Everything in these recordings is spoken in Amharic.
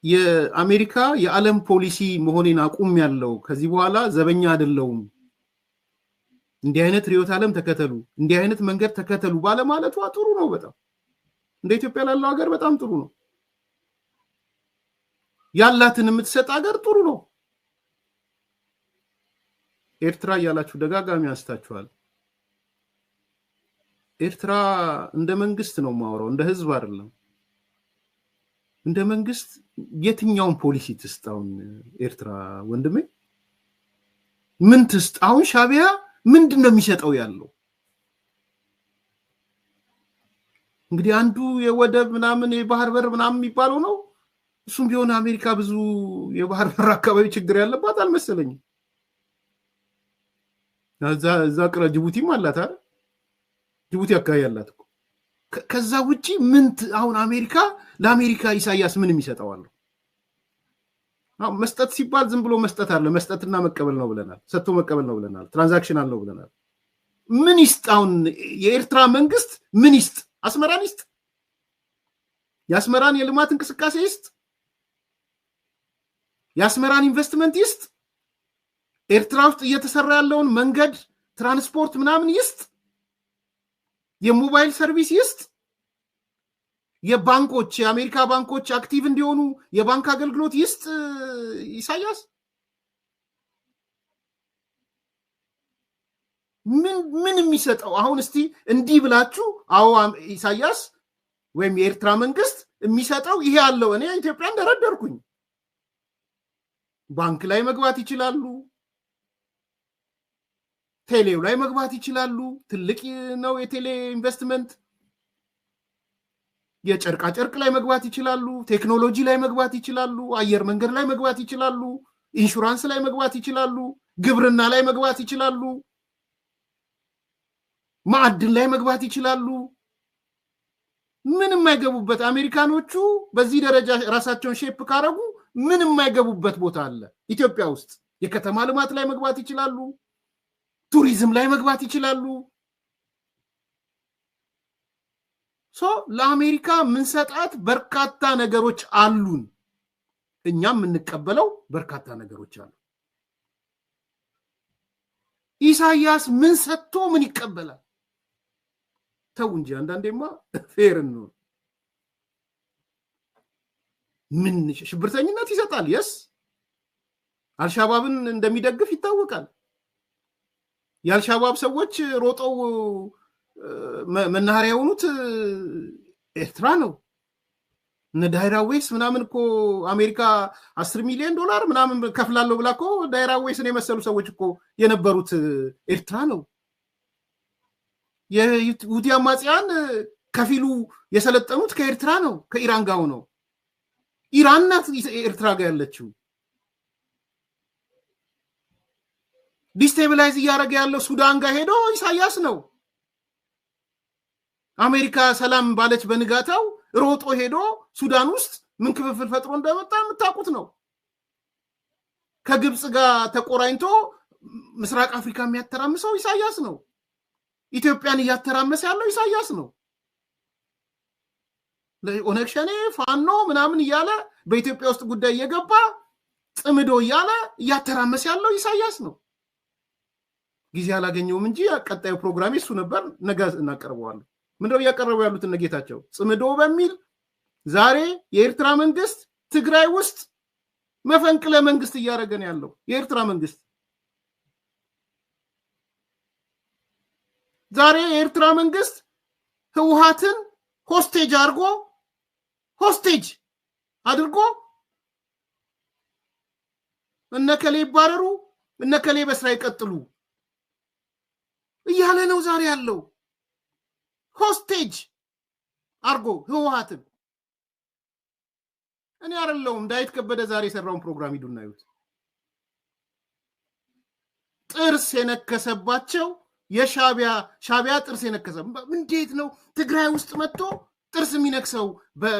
የአሜሪካ የዓለም ፖሊሲ መሆኔን አቁም ያለው ከዚህ በኋላ ዘበኛ አይደለውም እንዲህ አይነት ሪዮት ዓለም ተከተሉ እንዲህ አይነት መንገድ ተከተሉ ባለማለቷ ጥሩ ነው በጣም እንደ ኢትዮጵያ ላለው ሀገር በጣም ጥሩ ነው ያላትን የምትሰጥ ሀገር ጥሩ ነው ኤርትራ ያላችሁ ደጋጋሚ አስታችኋል ኤርትራ እንደ መንግስት ነው ማወራው እንደ ህዝብ አይደለም እንደ መንግስት የትኛውን ፖሊሲ ትስጣውን ኤርትራ ወንድሜ ምን ትስጣውን ሻቢያ ምንድነው የሚሰጠው ያለው እንግዲህ አንዱ የወደብ ምናምን የባህር በር ምናምን የሚባለው ነው እሱም ቢሆን አሜሪካ ብዙ የባህር በር አካባቢ ችግር ያለባት አልመሰለኝም እዛ ቅረ ጅቡቲም አላት አይደል ጅቡቲ አካባቢ ያላት ከዛ ውጪ ምን አሁን አሜሪካ ለአሜሪካ ኢሳያስ ምን የሚሰጠው መስጠት ሲባል ዝም ብሎ መስጠት አለ መስጠትና መቀበል ነው ብለናል ሰጥቶ መቀበል ነው ብለናል ትራንዛክሽን አለው ብለናል ምን ይስጣውን የኤርትራ መንግስት ምን ይስጥ አስመራን ይስጥ ያስመራን የልማት እንቅስቃሴ ይስጥ ያስመራን ኢንቨስትመንት ይስጥ ኤርትራ ውስጥ እየተሰራ ያለውን መንገድ ትራንስፖርት ምናምን ይስጥ የሞባይል ሰርቪስ ይስጥ የባንኮች የአሜሪካ ባንኮች አክቲቭ እንዲሆኑ የባንክ አገልግሎት ይስጥ ኢሳያስ ምን የሚሰጠው አሁን እስቲ እንዲህ ብላችሁ አዎ ኢሳያስ ወይም የኤርትራ መንግስት የሚሰጠው ይሄ ያለው እኔ ኢትዮጵያ እንደረደርኩኝ ባንክ ላይ መግባት ይችላሉ ቴሌው ላይ መግባት ይችላሉ ትልቅ ነው የቴሌ ኢንቨስትመንት የጨርቃ ጨርቅ ላይ መግባት ይችላሉ ቴክኖሎጂ ላይ መግባት ይችላሉ አየር መንገድ ላይ መግባት ይችላሉ ኢንሹራንስ ላይ መግባት ይችላሉ ግብርና ላይ መግባት ይችላሉ ማዕድን ላይ መግባት ይችላሉ ምንም የማይገቡበት አሜሪካኖቹ በዚህ ደረጃ ራሳቸውን ሼፕ ካረጉ ምንም የማይገቡበት ቦታ አለ ኢትዮጵያ ውስጥ የከተማ ልማት ላይ መግባት ይችላሉ ቱሪዝም ላይ መግባት ይችላሉ ለአሜሪካ ምንሰጣት በርካታ ነገሮች አሉን እኛም እንቀበለው በርካታ ነገሮች አሉ ኢሳያስ ምን ሰጥቶ ምን ይቀበላል ተው እንጂ አንዳንዴማ ፌር ነው ምን ሽብርተኝነት ይሰጣል የስ አልሻባብን እንደሚደግፍ ይታወቃል የአልሻባብ ሰዎች ሮጠው መናኸሪያ የሆኑት ኤርትራ ነው እነ ዳይራዌስ ምናምን እኮ አሜሪካ 10 ሚሊዮን ዶላር ምናምን ከፍላለሁ ብላ እኮ ዳይራዌስን የመሰሉ ሰዎች እኮ የነበሩት ኤርትራ ነው የሁቲ አማጽያን ከፊሉ የሰለጠኑት ከኤርትራ ነው ከኢራን ጋር ነው ኢራን ናት ኤርትራ ጋር ያለችው ዲስቴብላይዝ እያደረገ ያለው ሱዳን ጋር ሄዶ ኢሳያስ ነው አሜሪካ ሰላም ባለች በንጋታው ሮጦ ሄዶ ሱዳን ውስጥ ምን ክፍፍል ፈጥሮ እንደመጣ የምታውቁት ነው ከግብጽ ጋር ተቆራኝቶ ምስራቅ አፍሪካ የሚያተራምሰው ኢሳያስ ነው ኢትዮጵያን እያተራመሰ ያለው ኢሳያስ ነው ለኦነግ ሸኔ ፋኖ ምናምን እያለ በኢትዮጵያ ውስጥ ጉዳይ እየገባ ጥምዶ እያለ እያተራመሰ ያለው ኢሳያስ ነው ጊዜ አላገኘውም እንጂ ቀጣዩ ፕሮግራም እሱ ነበር ነገ እናቀርበዋለን ምንድነው ያቀርበው ያሉት እነጌታቸው ጽምዶ በሚል ዛሬ የኤርትራ መንግስት ትግራይ ውስጥ መፈንቅለ መንግስት እያደረገን ያለው የኤርትራ መንግስት ዛሬ የኤርትራ መንግስት ህወሓትን ሆስቴጅ አድርጎ እነከሌ ይባረሩ እነከሌ በስራ ይቀጥሉ እያለ ነው ዛሬ ያለው ሆስቴጅ አርጎ ህወሓትን እኔ አይደለሁም ዳዊት ከበደ ዛሬ የሰራውን ፕሮግራም ይዱና ይዩት ጥርስ የነከሰባቸው የሻቢያ ጥርስ የነከሰ እንዴት ነው ትግራይ ውስጥ መጥቶ ጥርስ የሚነክሰው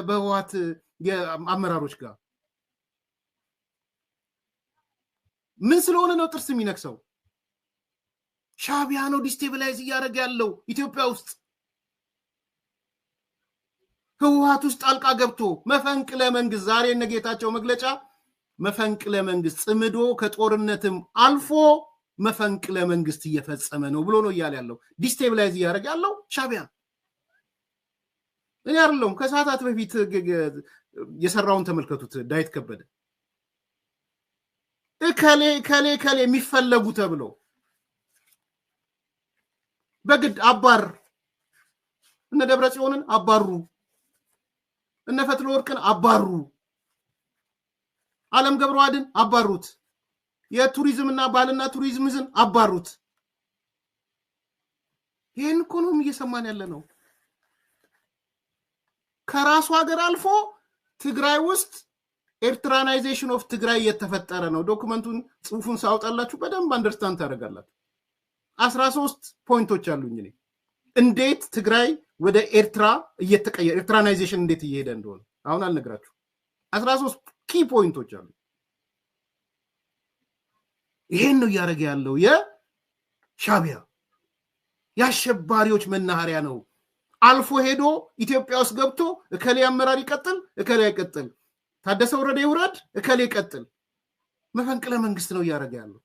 በህወሓት የአመራሮች ጋር ምን ስለሆነ ነው ጥርስ የሚነክሰው ሻቢያ ነው ዲስቴብላይዝ እያደረገ ያለው ኢትዮጵያ ውስጥ ህወሓት ውስጥ ጣልቃ ገብቶ መፈንቅለ መንግስት ዛሬ ነገታቸው መግለጫ መፈንቅለ መንግስት ጽምዶ ከጦርነትም አልፎ መፈንቅለ መንግስት እየፈጸመ ነው ብሎ ነው እያለ ያለው ዲስቴብላይዝ እያደረገ ያለው ሻቢያ እኔ አይደለም ከሰዓታት በፊት የሰራውን ተመልከቱት ዳዊት ከበደ ከሌ የሚፈለጉ ተብሎ በግድ አባር እነ ደብረጽዮንን አባሩ እነ ፈትለወርቅን አባሩ ዓለም ገብረዋድን አባሩት የቱሪዝምና ባልና ቱሪዝምዝን አባሩት ይሄን ኢኮኖሚ እየሰማን ያለ ነው ከራሱ ሀገር አልፎ ትግራይ ውስጥ ኤርትራናይዜሽን ኦፍ ትግራይ የተፈጠረ ነው ዶክመንቱን ጽሁፉን ሳውጣላችሁ በደንብ አንደርስታንድ ታደርጋላችሁ 13 ፖይንቶች አሉኝ እኔ እንዴት ትግራይ ወደ ኤርትራ እየተቀየረ ኤርትራናይዜሽን እንዴት እየሄደ እንደሆነ አሁን አልነግራችሁ 13 ኪ ፖይንቶች አሉ ይሄን ነው ያረጋ ያለው የሻቢያ ያሸባሪዎች መናኸሪያ ነው አልፎ ሄዶ ኢትዮጵያ ውስጥ ገብቶ እከሌ አመራር ይቀጥል እከሌ አይቀጥል ታደሰ ወረደ ይውረድ እከሌ ይቀጥል መፈንቅለ መንግስት ነው ያረጋ ያለው